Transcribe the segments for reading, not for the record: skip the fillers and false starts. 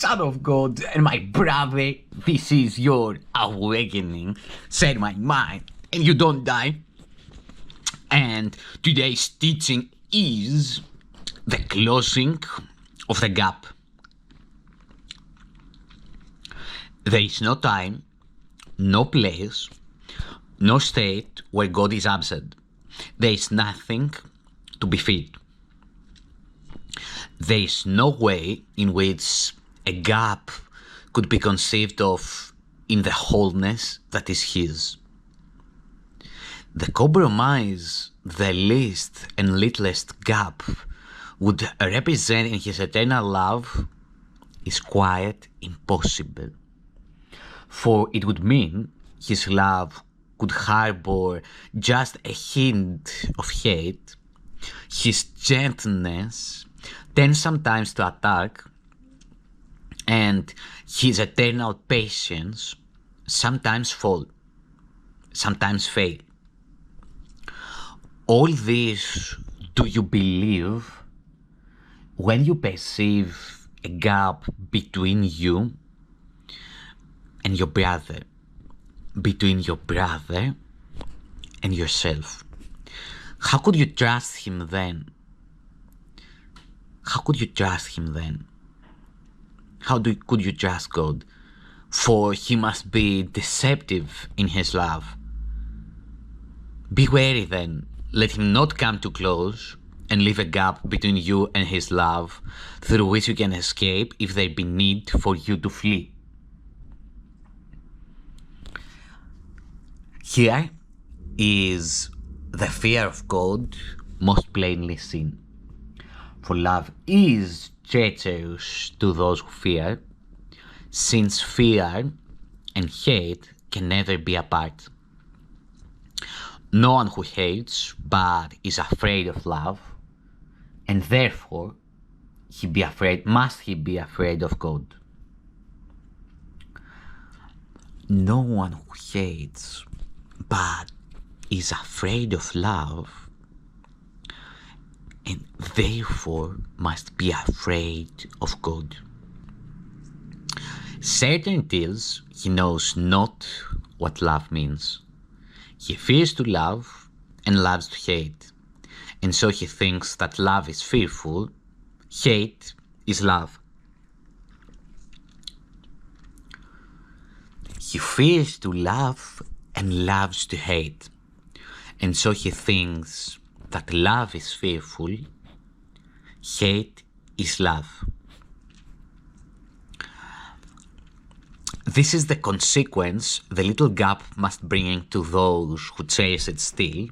Son of God and my brother, this is your awakening. Set my mind, and you don't die. And today's teaching is the closing of the gap. There is no time, no place, no state where God is absent. There is nothing to be filled. There is no way in which a gap could be conceived of in the wholeness that is His. The compromise, the least and littlest gap would represent in His eternal love is quite impossible. For it would mean His love could harbor just a hint of hate, His gentleness tends sometimes to attack, and His eternal patience sometimes fail. All this do you believe when you perceive a gap between you and your brother, between your brother and yourself? How could you trust Him then? How could you trust Him then? Could you trust God? For He must be deceptive in His love. Be wary then, let Him not come too close and leave a gap between you and His love through which you can escape if there be need for you to flee. Here is the fear of God most plainly seen. For love is treacherous to those who fear, since fear and hate can never be apart. No one who hates but is afraid of love, and therefore must he be afraid of God. No one who hates but is afraid of love, and therefore must be afraid of God. Certain it is, he knows not what love means. He fears to love and loves to hate, and so he thinks that love is fearful, hate is love. He fears to love and loves to hate, and so he thinks that love is fearful, hate is love. This is the consequence the little gap must bring to those who chase it still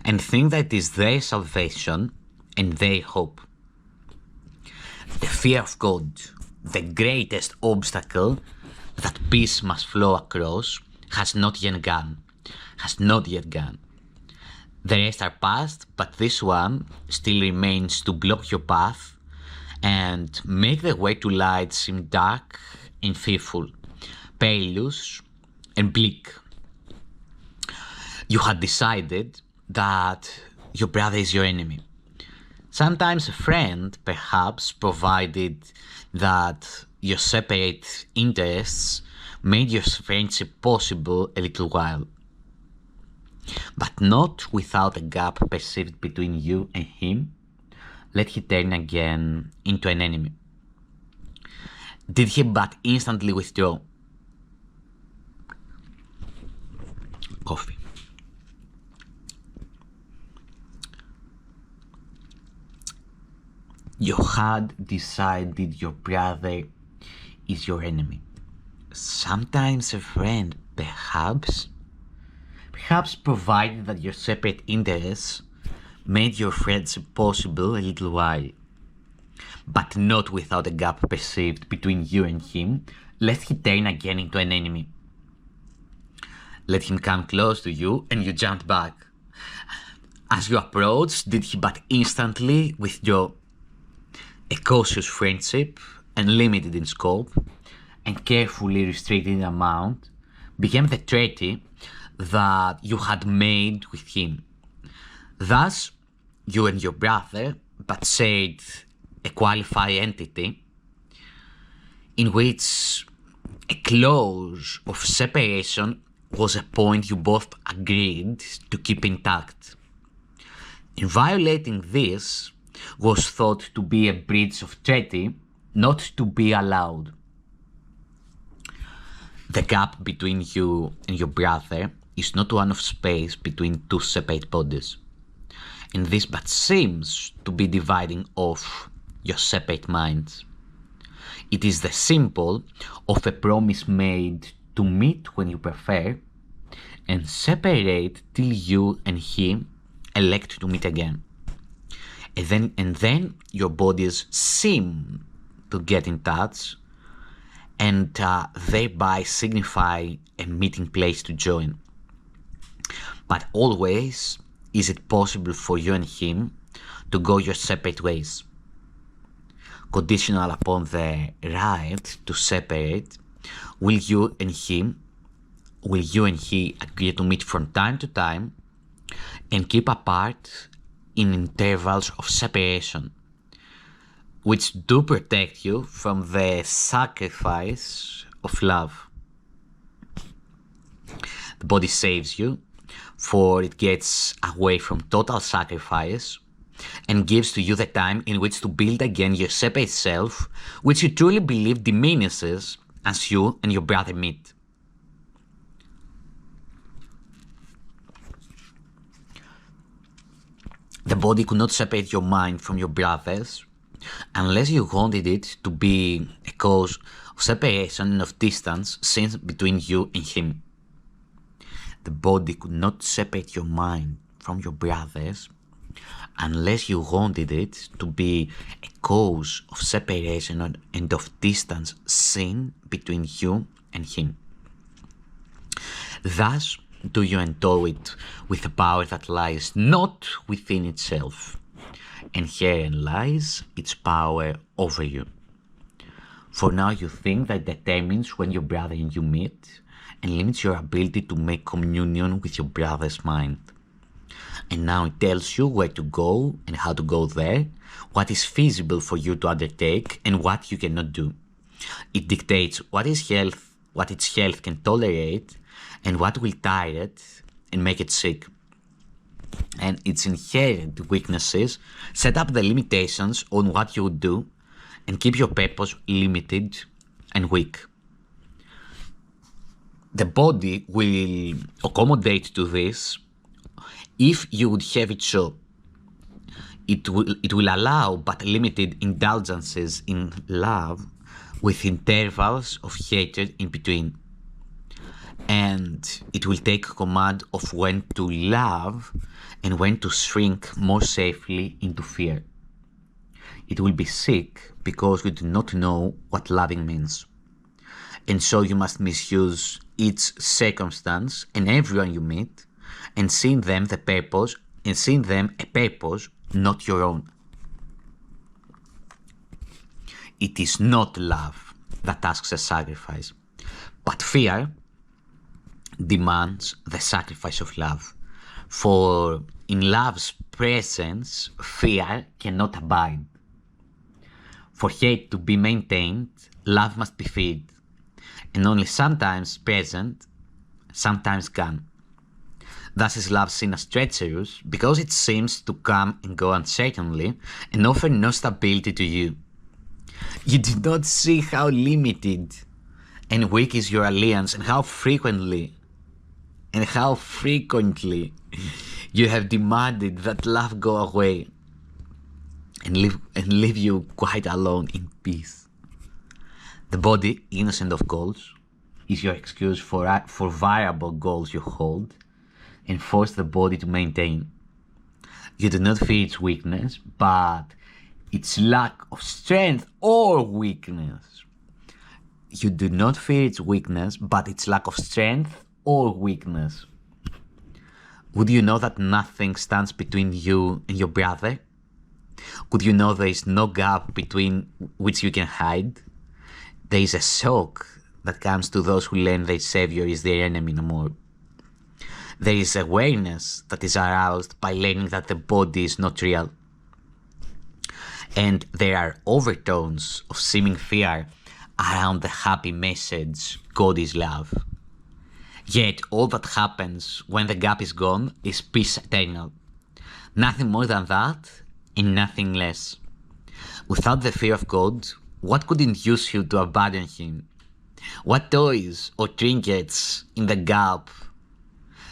and think that it is their salvation and their hope. The fear of God, the greatest obstacle that peace must flow across, has not yet gone. The rest are past, but this one still remains to block your path and make the way to light seem dark and fearful, perilous and bleak. You had decided that your brother is your enemy. Sometimes a friend, perhaps, provided that your separate interests made your friendship possible a little while, but not without a gap perceived between you and him, let he turn again into an enemy. Did he but instantly withdraw? Coffee. You had decided your brother is your enemy. Sometimes a friend, perhaps provided that your separate interests made your friendship possible a little while, but not without a gap perceived between you and him, lest he turn again into an enemy. Let him come close to you and you jumped back. As you approached, did he but instantly withdraw? A cautious friendship, and limited in scope, and carefully restricted in amount, became the treaty that you had made with him. Thus, you and your brother, but said a qualified entity, in which a clause of separation was a point you both agreed to keep intact. And violating this was thought to be a breach of treaty, not to be allowed. The gap between you and your brother is not one of space between two separate bodies, and this but seems to be dividing off your separate minds. It is the symbol of a promise made to meet when you prefer and separate till you and he elect to meet again. And then your bodies seem to get in touch and thereby signify a meeting place to join. But always is it possible for you and him to go your separate ways. Conditional upon the right to separate, will you and he agree to meet from time to time and keep apart in intervals of separation, which do protect you from the sacrifice of love. The body saves you, for it gets away from total sacrifice and gives to you the time in which to build again your separate self, which you truly believe diminishes as you and your brother meet. The body could not separate your mind from your brother's unless you wanted it to be a cause of separation and of distance seen between you and him. The body could not separate your mind from your brother's unless you wanted it to be a cause of separation and of distance seen between you and him. Thus do you endow it with a power that lies not within itself, and herein lies its power over you. For now you think that determines when your brother and you meet, and limits your ability to make communion with your brother's mind. And now it tells you where to go and how to go there, what is feasible for you to undertake and what you cannot do. It dictates what its health can tolerate and what will tire it and make it sick. And its inherent weaknesses set up the limitations on what you would do and keep your purpose limited and weak. The body will accommodate to this if you would have it so. It will allow but limited indulgences in love with intervals of hatred in between. And it will take command of when to love and when to shrink more safely into fear. It will be sick because you do not know what loving means. And so you must misuse each circumstance and everyone you meet and see in them a purpose, not your own. It is not love that asks a sacrifice, but fear demands the sacrifice of love. For in love's presence, fear cannot abide. For hate to be maintained, love must be fed, and only sometimes present, sometimes gone. Thus is love seen as treacherous, because it seems to come and go uncertainly and offer no stability to you. You do not see how limited and weak is your alliance, and how frequently you have demanded that love go away and leave you quite alone in peace. The body, innocent of goals, is your excuse for variable goals you hold and force the body to maintain. You do not fear its weakness, but its lack of strength or weakness. You do not fear its weakness, but its lack of strength or weakness. Would you know that nothing stands between you and your brother? Would you know there is no gap between which you can hide? There is a shock that comes to those who learn their Savior is their enemy no more. There is awareness that is aroused by learning that the body is not real. And there are overtones of seeming fear around the happy message, God is love. Yet all that happens when the gap is gone is peace eternal. Nothing more than that and nothing less. Without the fear of God, what could induce you to abandon Him? What toys or trinkets in the gap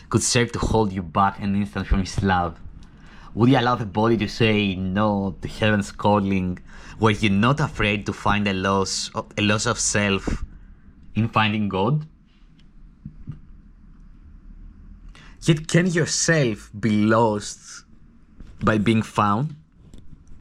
could serve to hold you back an instant from His love? Would you allow the body to say no to heaven's calling? Were you not afraid to find a loss of self in finding God? Yet can yourself be lost by being found?